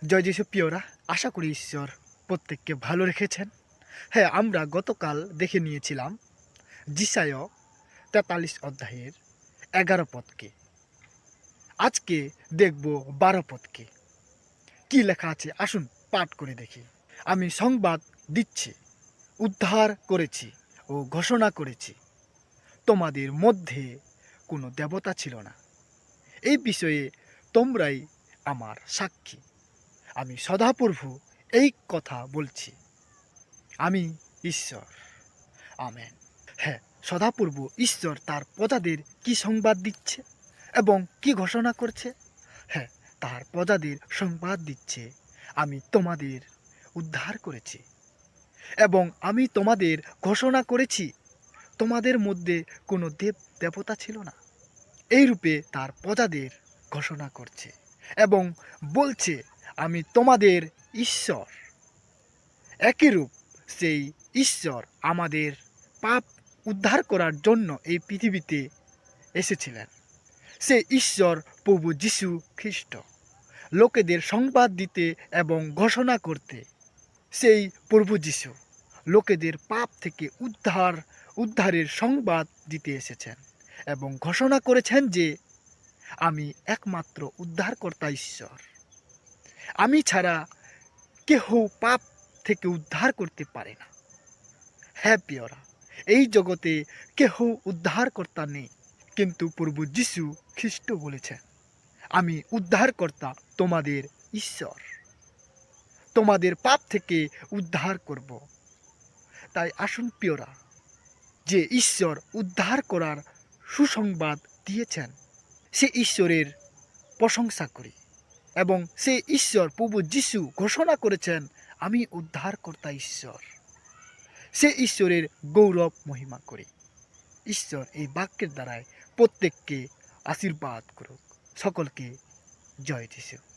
জয় যিশু প্রিয়রা, আশা করি ঈশ্বর প্রত্যেককে ভালো রেখেছেন। হ্যাঁ, আমরা গতকাল দেখে নিয়েছিলাম যিশায় ৪৩ অধ্যায়ের ১১ পদকে। আজকে দেখব ১২ পদকে। কি লেখা আছে আসুন পাঠ করে দেখি। আমি সংবাদ দিচ্ছি, উদ্ধার করেছি ও ঘোষণা করেছি, তোমাদের মধ্যে কোনো দেবতা ছিল না। এই বিষয়ে তোমরাই আমার সাক্ষী। আমি সদাপ্রভু এই কথা বলছি, আমি ঈশ্বর। আমেন। হ্যাঁ, সদাপ্রভু ঈশ্বর তার প্রজাদের কি সংবাদ দিচ্ছে এবং কি ঘোষণা করছে? হ্যাঁ, তার প্রজাদের সংবাদ দিচ্ছে, আমি তোমাদের উদ্ধার করেছি এবং আমি তোমাদের ঘোষণা করেছি, তোমাদের মধ্যে কোনো দেবতা ছিল না। এই রূপে তার প্রজাদের ঘোষণা করছে এবং বলছে, আমি তোমাদের ঈশ্বর। একই রূপ সেই ঈশ্বর আমাদের পাপ উদ্ধার করার জন্য এই পৃথিবীতে এসেছিলেন। সে ঈশ্বর প্রভু যীশু খ্রিস্ট লোকেদের সংবাদ দিতে এবং ঘোষণা করতে। সেই প্রভু যীশু লোকেদের পাপ থেকে উদ্ধারের সংবাদ দিতে এসেছেন এবং ঘোষণা করেছেন যে, আমি একমাত্র উদ্ধারকর্তা ঈশ্বর। আমি ছাড়া কেহ পাপ থেকে উদ্ধার করতে পারে না। হ্যাঁ প্রিয়রা, এই জগতে কেহ উদ্ধারকর্তা নেই, কিন্তু প্রভু যীশু খ্রিস্ট বলেছেন, আমি উদ্ধারকর্তা, তোমাদের ঈশ্বর। তোমাদের পাপ থেকে উদ্ধার করব। তাই আসুন প্রিয়রা, যে ঈশ্বর উদ্ধার করার সুসংবাদ দিয়েছেন, সে ঈশ্বরের প্রশংসা করি এবং সে ঈশ্বর প্রভু যীশু ঘোষণা করেছেন, আমি উদ্ধারকর্তা ঈশ্বর। সে ঈশ্বরের গৌরব মহিমা করি। ঈশ্বর এই বাক্যের দ্বারায় প্রত্যেককে আশীর্বাদ করুক। সকলকে জয় যিশু।